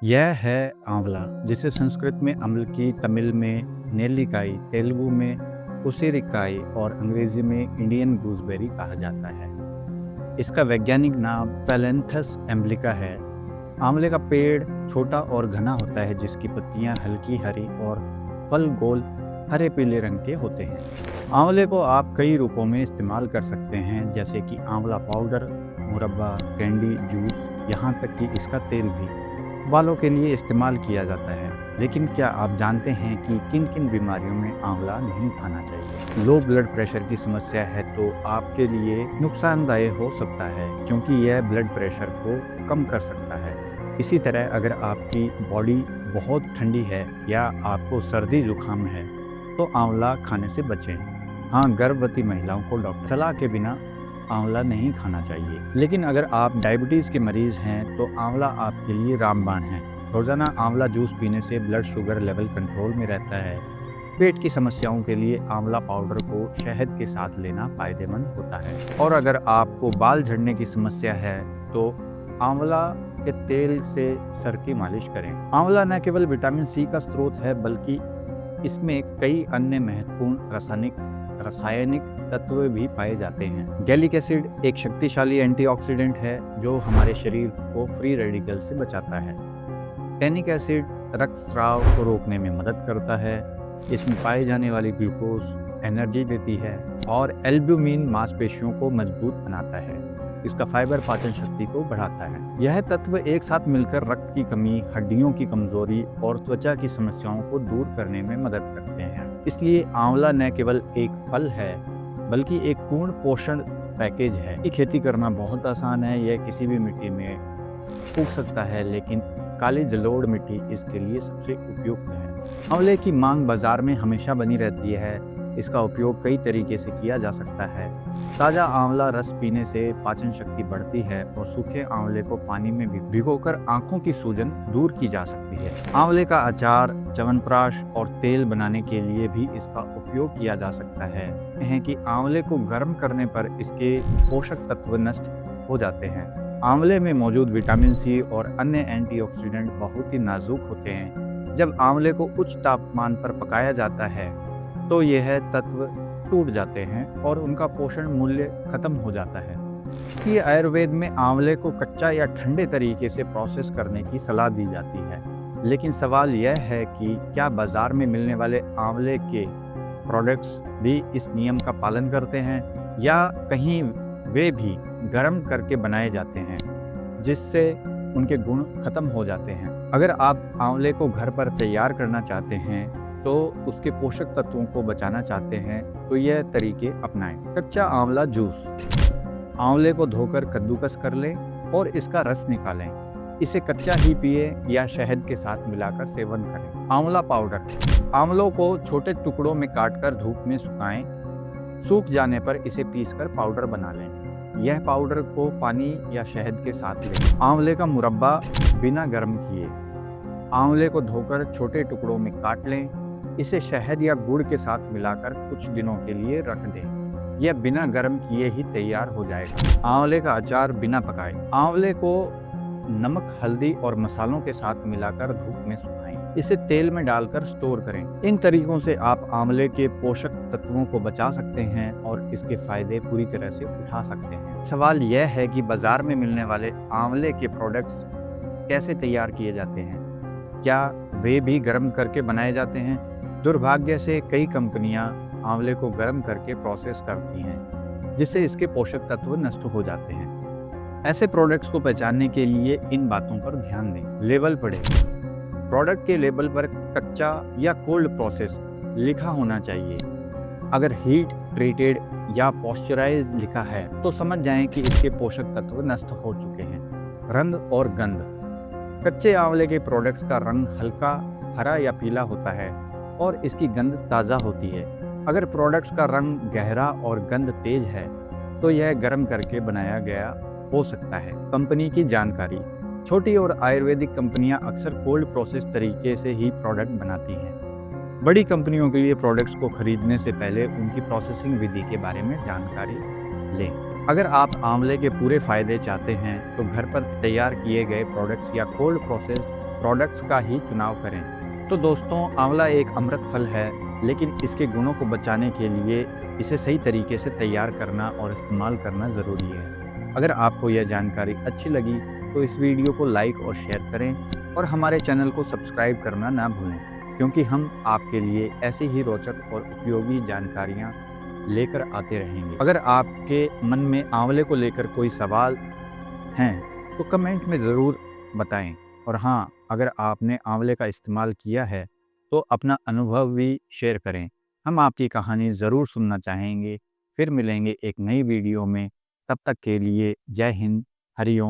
यह है आंवला, जिसे संस्कृत में अम्लकी, तमिल में नेल्लिकाई, तेलुगु में उसिरिकाई और अंग्रेजी में इंडियन गूसबेरी कहा जाता है। इसका वैज्ञानिक नाम पैलेंथस एम्ब्लिका है। आंवले का पेड़ छोटा और घना होता है, जिसकी पत्तियां हल्की हरी और फल गोल हरे पीले रंग के होते हैं। आंवले को आप कई रूपों में इस्तेमाल कर सकते हैं, जैसे कि आंवला पाउडर, मुरब्बा, कैंडी, जूस, यहाँ तक कि इसका तेल भी बालों के लिए इस्तेमाल किया जाता है। लेकिन क्या आप जानते हैं कि किन किन बीमारियों में आंवला नहीं खाना चाहिए? लो ब्लड प्रेशर की समस्या है तो आपके लिए नुकसानदायक हो सकता है, क्योंकि यह ब्लड प्रेशर को कम कर सकता है। इसी तरह अगर आपकी बॉडी बहुत ठंडी है या आपको सर्दी जुकाम है तो आंवला खाने से बचें। हाँ, गर्भवती महिलाओं को डॉक्टर सलाह के बिना आंवला नहीं खाना चाहिए। लेकिन अगर आप डायबिटीज़ के मरीज़ हैं तो आंवला आपके लिए रामबाण है। रोज़ाना आंवला जूस पीने से ब्लड शुगर लेवल कंट्रोल में रहता है। पेट की समस्याओं के लिए आंवला पाउडर को शहद के साथ लेना फ़ायदेमंद होता है। और अगर आपको बाल झड़ने की समस्या है तो आंवला के तेल से सर की मालिश करें। आंवला न केवल विटामिन सी का स्रोत है, बल्कि इसमें कई अन्य महत्वपूर्ण रासायनिक तत्व भी पाए जाते हैं। गैलिक एसिड एक शक्तिशाली एंटीऑक्सीडेंट है जो हमारे शरीर को फ्री रेडिकल से बचाता है। टैनिक एसिड रक्तस्राव को रोकने में मदद करता है। इसमें पाई जाने वाली ग्लूकोज एनर्जी देती है और एल्ब्यूमिन मांसपेशियों को मजबूत बनाता है। इसका फाइबर पाचन शक्ति को बढ़ाता है। यह तत्व एक साथ मिलकर रक्त की कमी, हड्डियों की कमजोरी और त्वचा की समस्याओं को दूर करने में मदद करते हैं। इसलिए आंवला न केवल एक फल है, बल्कि एक पूर्ण पोषण पैकेज है। ये खेती करना बहुत आसान है। यह किसी भी मिट्टी में उग सकता है, लेकिन काली जलोढ़ मिट्टी इसके लिए सबसे उपयुक्त है। आंवले की मांग बाजार में हमेशा बनी रहती है। इसका उपयोग कई तरीके से किया जा सकता है। ताज़ा आंवला रस पीने से पाचन शक्ति बढ़ती है और सूखे आंवले को पानी में भिगोकर आंखों की सूजन दूर की जा सकती है। आंवले का अचार, च्यवनप्राश और तेल बनाने के लिए भी इसका उपयोग किया जा सकता है कि आंवले को गर्म करने पर इसके पोषक तत्व नष्ट हो जाते हैं। आंवले में मौजूद विटामिन सी और अन्य एंटीऑक्सीडेंट बहुत ही नाजुक होते हैं। जब आंवले को उच्च तापमान पर पकाया जाता है तो यह तत्व टूट जाते हैं और उनका पोषण मूल्य खत्म हो जाता है। इसलिए आयुर्वेद में आंवले को कच्चा या ठंडे तरीके से प्रोसेस करने की सलाह दी जाती है। लेकिन सवाल यह है कि क्या बाजार में मिलने वाले आंवले के प्रोडक्ट्स भी इस नियम का पालन करते हैं, या कहीं वे भी गर्म करके बनाए जाते हैं जिससे उनके गुण खत्म हो जाते हैं। अगर आप आंवले को घर पर तैयार करना चाहते हैं तो उसके पोषक तत्वों को बचाना चाहते हैं तो यह तरीके अपनाएं। कच्चा आंवला जूस। आंवले को धोकर कद्दूकस कर लें और इसका रस निकालें। इसे कच्चा ही पिए या शहद के साथ मिलाकर सेवन करें। आंवला पाउडर। आंवलों को छोटे टुकड़ों में काटकर धूप में सुखाएं। सूख जाने पर इसे पीसकर पाउडर बना लें। यह पाउडर को पानी या शहद के साथ लें। आंवले का मुरब्बा बिना गर्म किए। आंवले को धोकर छोटे टुकड़ों में काट लें। इसे शहद या गुड़ के साथ मिलाकर कुछ दिनों के लिए रख दें। यह बिना गर्म किए ही तैयार हो जाएगा। आंवले का अचार बिना पकाए। आंवले को नमक, हल्दी और मसालों के साथ मिलाकर धूप में सुखाएं। इसे तेल में डालकर स्टोर करें। इन तरीकों से आप आंवले के पोषक तत्वों को बचा सकते हैं और इसके फायदे पूरी तरह से उठा सकते हैं। सवाल यह है कि बाजार में मिलने वाले आंवले के प्रोडक्ट्स कैसे तैयार किए जाते हैं? क्या वे भी गर्म करके बनाए जाते हैं? दुर्भाग्य से कई कंपनियां आंवले को गर्म करके प्रोसेस करती हैं, जिससे इसके पोषक तत्व नष्ट हो जाते हैं। ऐसे प्रोडक्ट्स को पहचानने के लिए इन बातों पर ध्यान दें। लेबल पढ़ें। प्रोडक्ट के लेबल पर कच्चा या कोल्ड प्रोसेस लिखा होना चाहिए। अगर हीट ट्रीटेड या पॉस्चराइज्ड लिखा है तो समझ जाएं कि इसके पोषक तत्व नष्ट हो चुके हैं। रंग और गंध। कच्चे आंवले के प्रोडक्ट्स का रंग हल्का हरा या पीला होता है और इसकी गंध ताज़ा होती है। अगर प्रोडक्ट्स का रंग गहरा और गंध तेज है तो यह गर्म करके बनाया गया हो सकता है। कंपनी की जानकारी। छोटी और आयुर्वेदिक कंपनियां अक्सर कोल्ड प्रोसेस तरीके से ही प्रोडक्ट बनाती हैं। बड़ी कंपनियों के लिए प्रोडक्ट्स को खरीदने से पहले उनकी प्रोसेसिंग विधि के बारे में जानकारी लें। अगर आप आंवले के पूरे फायदे चाहते हैं तो घर पर तैयार किए गए प्रोडक्ट्स या कोल्ड प्रोसेस प्रोडक्ट्स का ही चुनाव करें। तो दोस्तों, आंवला एक अमृत फल है, लेकिन इसके गुणों को बचाने के लिए इसे सही तरीके से तैयार करना और इस्तेमाल करना ज़रूरी है। अगर आपको यह जानकारी अच्छी लगी तो इस वीडियो को लाइक और शेयर करें और हमारे चैनल को सब्सक्राइब करना ना भूलें, क्योंकि हम आपके लिए ऐसी ही रोचक और उपयोगी जानकारियाँ लेकर आते रहेंगे। अगर आपके मन में आंवले को लेकर कोई सवाल हैं तो कमेंट में ज़रूर बताएं। और हाँ, अगर आपने आंवले का इस्तेमाल किया है तो अपना अनुभव भी शेयर करें। हम आपकी कहानी ज़रूर सुनना चाहेंगे। फिर मिलेंगे एक नई वीडियो में। तब तक के लिए जय हिंद, हरि ओम।